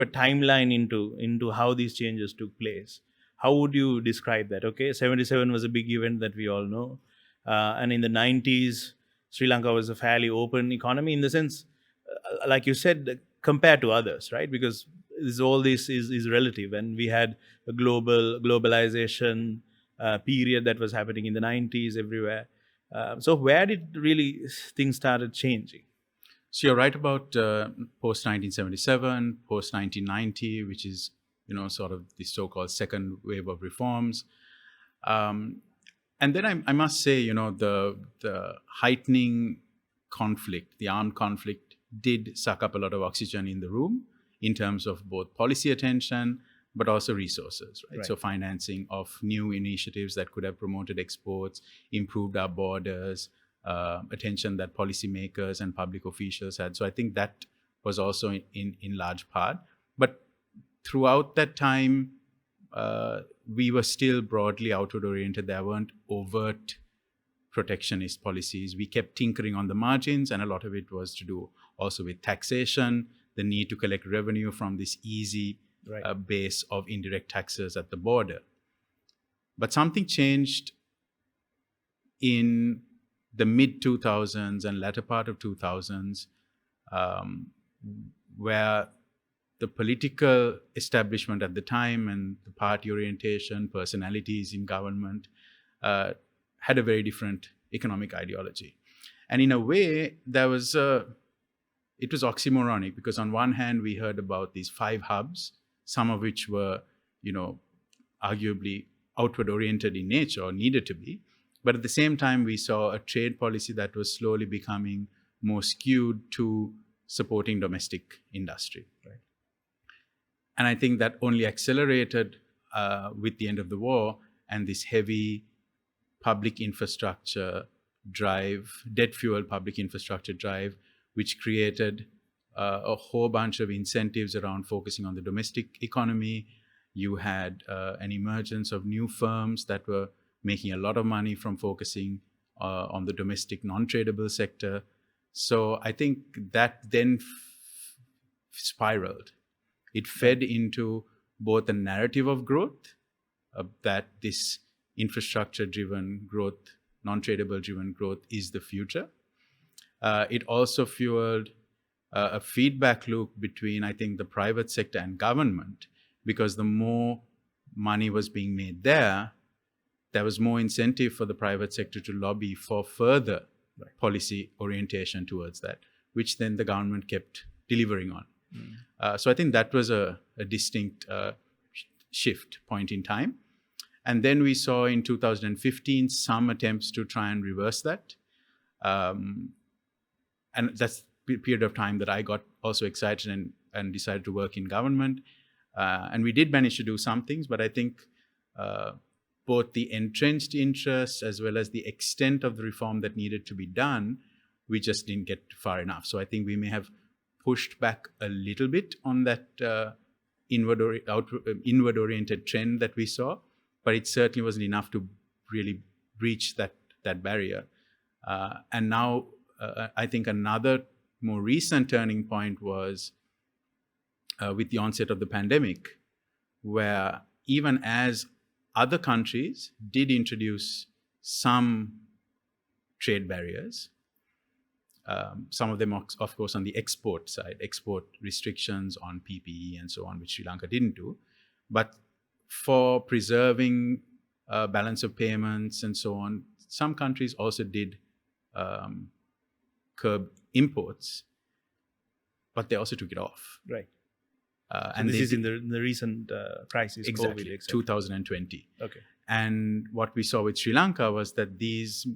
a timeline into how these changes took place, how would you describe that? Okay, 77 was a big event that we all know, and in the 90s, Sri Lanka was a fairly open economy in the sense, like you said, compared to others, right? Because all this is relative, and we had a globalization period that was happening in the 90s everywhere. So where did really things started changing? So you're right about post 1977, post 1990, which is sort of the so-called second wave of reforms. And then I must say, the heightening conflict, the armed conflict, did suck up a lot of oxygen in the room in terms of both policy attention, but also resources, right? So financing of new initiatives that could have promoted exports, improved our borders, attention that policymakers and public officials had. So I think that was also in large part. But throughout that time, we were still broadly outward oriented. There weren't overt protectionist policies. We kept tinkering on the margins, and a lot of it was to do also with taxation, the need to collect revenue from this easy base of indirect taxes at the border. But something changed in the mid 2000s and latter part of 2000s, where the political establishment at the time and the party orientation, personalities in government had a very different economic ideology. And in a way, it was oxymoronic, because on one hand, we heard about these 5 hubs, some of which were, arguably outward oriented in nature or needed to be. But at the same time, we saw a trade policy that was slowly becoming more skewed to supporting domestic industry. Right. And I think that only accelerated with the end of the war and this heavy public infrastructure drive, debt-fueled public infrastructure drive, which created a whole bunch of incentives around focusing on the domestic economy. You had an emergence of new firms that were making a lot of money from focusing on the domestic non-tradable sector. So I think that then spiraled. It fed into both a narrative of growth, that this infrastructure-driven growth, non-tradable-driven growth is the future. It also fueled a feedback loop between, I think, the private sector and government, because the more money was being made there was more incentive for the private sector to lobby for further policy orientation towards that, which then the government kept delivering on. So I think that was a distinct shift point in time. And then we saw in 2015 some attempts to try and reverse that. And that's the period of time that I got also excited and decided to work in government. And we did manage to do some things, but I think both the entrenched interests as well as the extent of the reform that needed to be done, we just didn't get far enough. So I think we may have pushed back a little bit on that inward-oriented trend that we saw, but it certainly wasn't enough to really breach that barrier. And now I think another more recent turning point was with the onset of the pandemic, where even as other countries did introduce some trade barriers, some of them, of course, on the export side, export restrictions on PPE and so on, which Sri Lanka didn't do. But for preserving balance of payments and so on, some countries also did curb imports, but they also took it off. Right. And this is in the recent crisis, exactly, COVID, etc. 2020. Okay. And what we saw with Sri Lanka was that these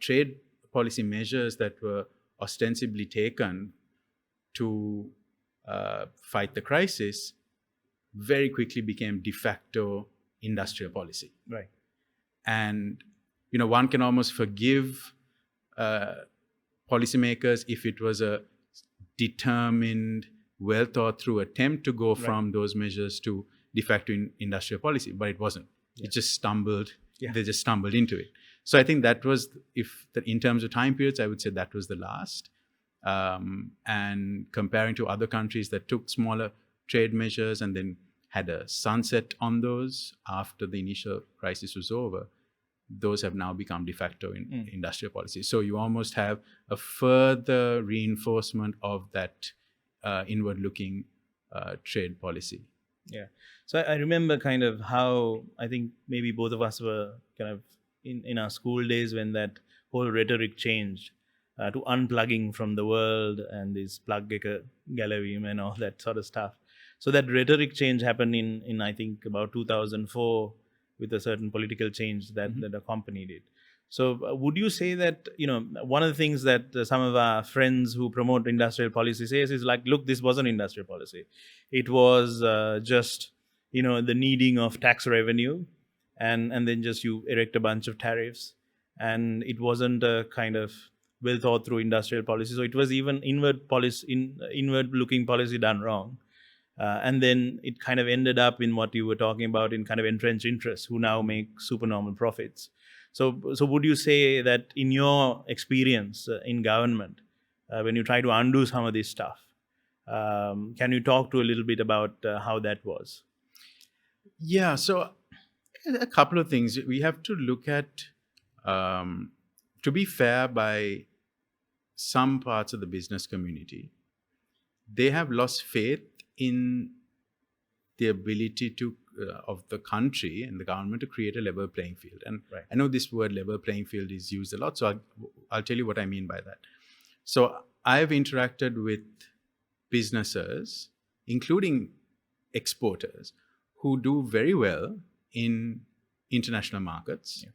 trade policy measures that were ostensibly taken to fight the crisis very quickly became de facto industrial policy. Right. And one can almost forgive policymakers if it was a determined, well thought through attempt to go from those measures to de facto industrial policy, but it wasn't. It just stumbled. They just stumbled into it. So I think that was, in terms of time periods, I would say that was the last. And comparing to other countries that took smaller trade measures and then had a sunset on those after the initial crisis was over, those have now become de facto in industrial policy. So you almost have a further reinforcement of that inward-looking trade policy. Yeah. So I remember kind of how I think maybe both of us were kind of in our school days when that whole rhetoric changed to unplugging from the world and this plug gallery and all that sort of stuff. So that rhetoric change happened in I think about 2004 with a certain political change that accompanied it. So would you say that, one of the things that some of our friends who promote industrial policy says is like, look, this wasn't industrial policy. It was just, the needing of tax revenue and then just you erect a bunch of tariffs. And it wasn't a kind of well thought through industrial policy. So it was even inward looking policy done wrong. And then it kind of ended up in what you were talking about in kind of entrenched interests who now make supernormal profits. So would you say that in your experience in government, when you try to undo some of this stuff, can you talk to a little bit about how that was? Yeah, so a couple of things. We have to look at, to be fair, by some parts of the business community, they have lost faith in the ability to of the country and the government to create a level playing field. And Right. I know this word level playing field is used a lot, so I'll tell you what I mean by that. So I've interacted with businesses, including exporters, who do very well in international markets, Yeah.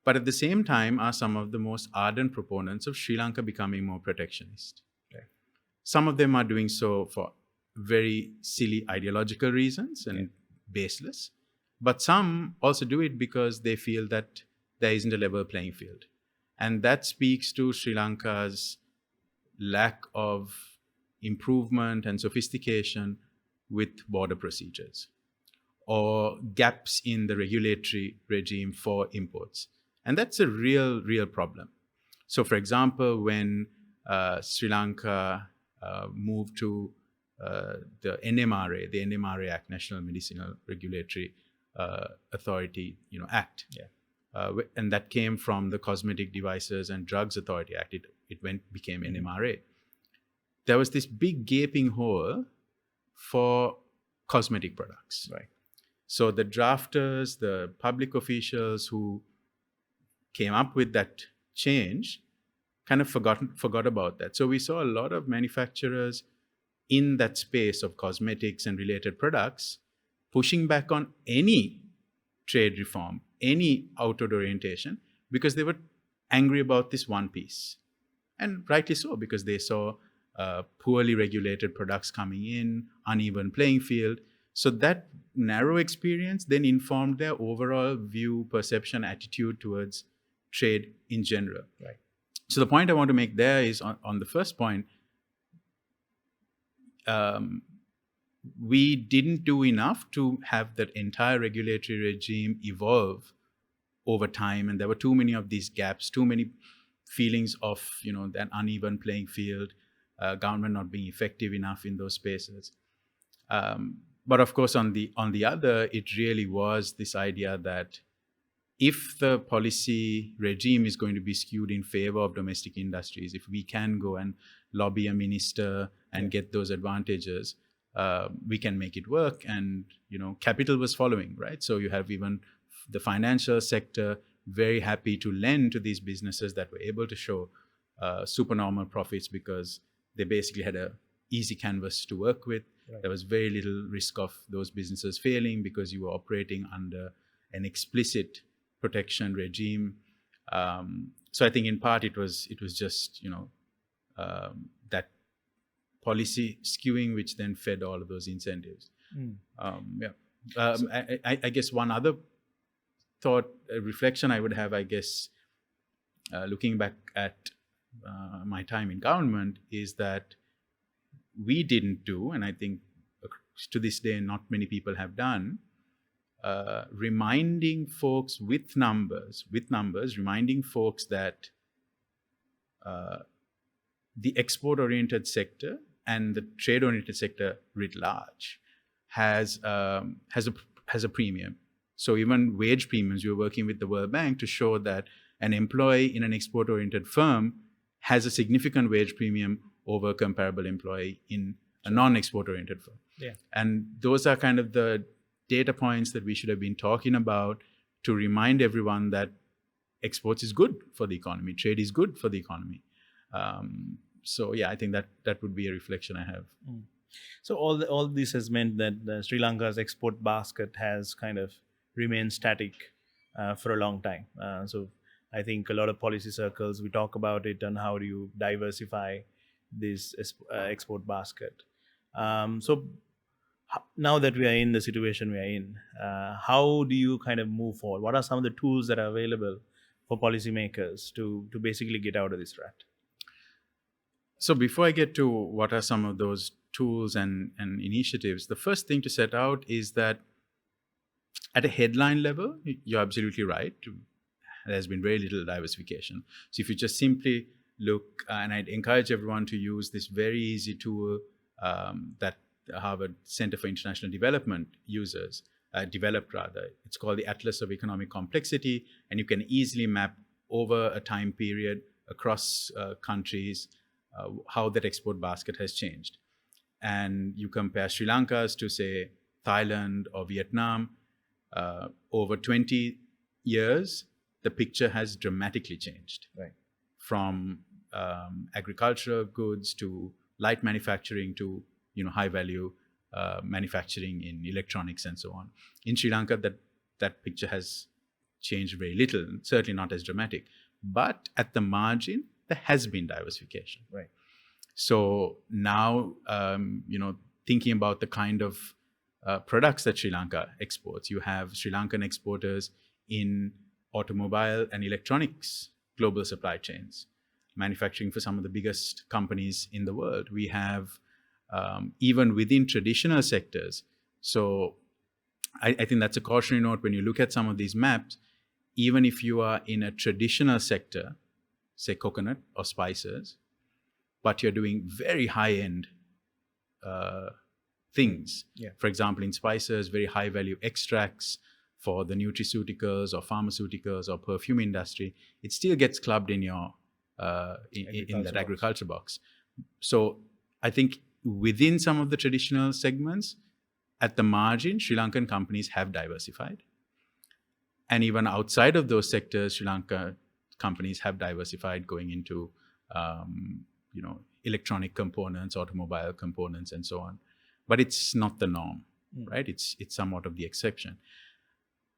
but at the same time are some of the most ardent proponents of Sri Lanka becoming more protectionist. Right. Some of them are doing so for very silly ideological reasons and baseless, but some also do it because they feel that there isn't a level playing field. And that speaks to Sri Lanka's lack of improvement and sophistication with border procedures or gaps in the regulatory regime for imports. And that's a real problem. So, for example, when Sri Lanka moved to the NMRA, the NMRA Act, National Medicinal Regulatory Authority, Act, and that came from the Cosmetic Devices and Drugs Authority Act. It became NMRA. There was this big gaping hole for cosmetic products. Right. So the drafters, the public officials who came up with that change kind of forgot about that. So we saw a lot of manufacturers in that space of cosmetics and related products pushing back on any trade reform, any outward orientation, because they were angry about this one piece. And rightly so, because they saw poorly regulated products coming in, uneven playing field. So that narrow experience then informed their overall view, perception, attitude towards trade in general. Right. So the point I want to make there is on the first point, we didn't do enough to have that entire regulatory regime evolve over time, and there were too many of these gaps, too many feelings of that uneven playing field, government not being effective enough in those spaces. But of course, on the other, it really was this idea that if the policy regime is going to be skewed in favor of domestic industries, if we can go and lobby a minister and get those advantages, we can make it work. And capital was following, right? So you have even the financial sector very happy to lend to these businesses that were able to show supernormal profits because they basically had a easy canvas to work with. Right. There was very little risk of those businesses failing because you were operating under an explicit protection regime. So I think in part it was just that policy skewing which then fed all of those incentives. I guess one other thought, reflection I would have, I guess, looking back at my time in government, is that we didn't do, and I think to this day not many people have done, reminding folks with numbers, reminding folks that the export-oriented sector and the trade-oriented sector writ large has a premium. So even wage premiums, we're working with the World Bank to show that an employee in an export-oriented firm has a significant wage premium over a comparable employee in a non-export-oriented firm. Yeah. And those are kind of the data points that we should have been talking about to remind everyone that exports is good for the economy, trade is good for the economy. So yeah, I think that would be a reflection I have. So all this has meant that Sri Lanka's export basket has kind of remained static for a long time. So I think a lot of policy circles, we talk about it on how do you diversify this export basket. So now that we are in the situation we are in, how do you kind of move forward? What are some of the tools that are available for policymakers to basically get out of this rut? So before I get to what are some of those tools and initiatives, the first thing to set out is that at a headline level, you're absolutely right. There's been very little diversification. So if you just simply look, and I'd encourage everyone to use this very easy tool that the Harvard Center for International Development developed. It's called the Atlas of Economic Complexity, and you can easily map over a time period across countries how that export basket has changed. And you compare Sri Lanka's to, say, Thailand or Vietnam. Over 20 years, the picture has dramatically changed. Right. From agricultural goods to light manufacturing to high value manufacturing in electronics and so on. In Sri Lanka, that picture has changed very little, certainly not as dramatic. But at the margin, there has been diversification. Right. So now, thinking about the kind of products that Sri Lanka exports, you have Sri Lankan exporters in automobile and electronics global supply chains, manufacturing for some of the biggest companies in the world. We have even within traditional sectors. So I think that's a cautionary note when you look at some of these maps. Even if you are in a traditional sector, say coconut or spices, but you're doing very high-end things. Yeah. For example, in spices, very high-value extracts for the nutraceuticals or pharmaceuticals or perfume industry, it still gets clubbed in your in that agriculture box. So I think within some of the traditional segments, at the margin, Sri Lankan companies have diversified. And even outside of those sectors, Sri Lanka companies have diversified going into electronic components, automobile components, and so on. But it's not the norm, right? It's somewhat of the exception.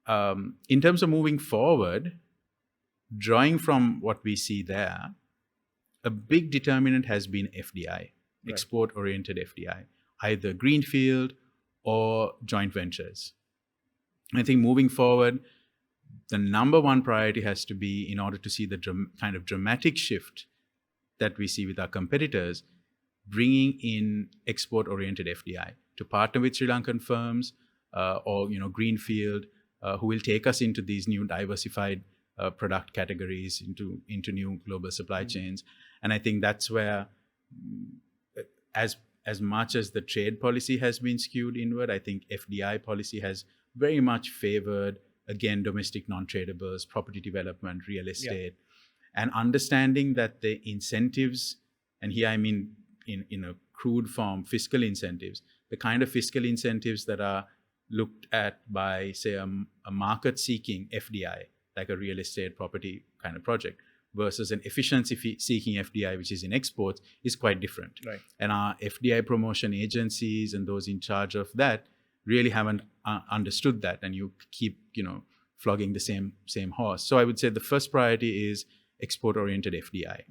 In terms of moving forward, drawing from what we see there, a big determinant has been FDI, export-oriented FDI, either greenfield or joint ventures. I think moving forward, the number one priority has to be, in order to see the kind of dramatic shift that we see with our competitors, bringing in export-oriented FDI to partner with Sri Lankan firms or greenfield who will take us into these new diversified product categories, into new global supply chains. And I think that's where, as much as the trade policy has been skewed inward, I think FDI policy has very much favored, again, domestic non-tradables, property development, real estate, and understanding that the incentives, and here I mean in a crude form, fiscal incentives, the kind of fiscal incentives that are looked at by, say, a market-seeking FDI, like a real estate property kind of project, versus an efficiency-seeking FDI, which is in exports, is quite different. Right. And our FDI promotion agencies and those in charge of that really haven't understood that, and you keep, flogging the same horse. So I would say the first priority is export-oriented FDI.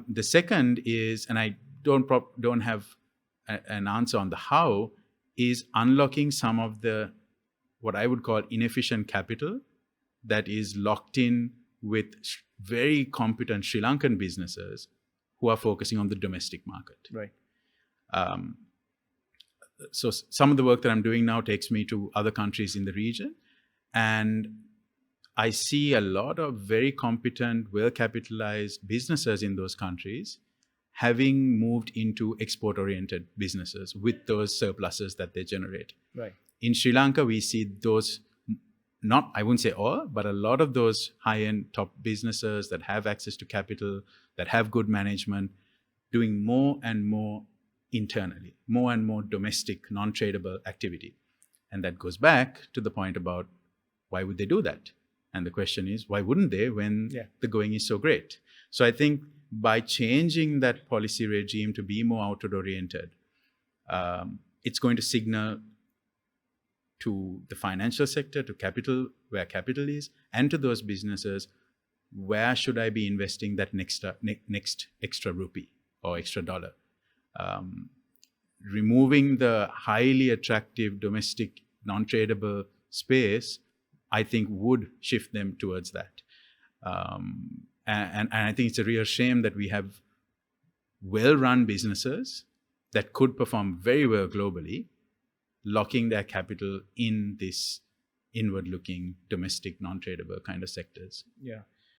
The second is, and I don't have an answer on the how, is unlocking some of the, what I would call inefficient capital that is locked in with very competent Sri Lankan businesses who are focusing on the domestic market. Right. So some of the work that I'm doing now takes me to other countries in the region, and I see a lot of very competent, well-capitalized businesses in those countries having moved into export-oriented businesses with those surpluses that they generate. Right. In Sri Lanka, we see those, not, I wouldn't say all, but a lot of those high-end top businesses that have access to capital, that have good management, doing more and more internally, more and more domestic, non-tradable activity. And that goes back to the point about why would they do that? And the question is, why wouldn't they when the going is so great? So I think by changing that policy regime to be more outward-oriented, it's going to signal to the financial sector, to capital, where capital is, and to those businesses, where should I be investing that next extra rupee or extra dollar? Removing the highly attractive domestic non-tradable space, I think would shift them towards that. And I think it's a real shame that we have well-run businesses that could perform very well globally, locking their capital in this inward-looking, domestic, non-tradable kind of sectors. Yeah.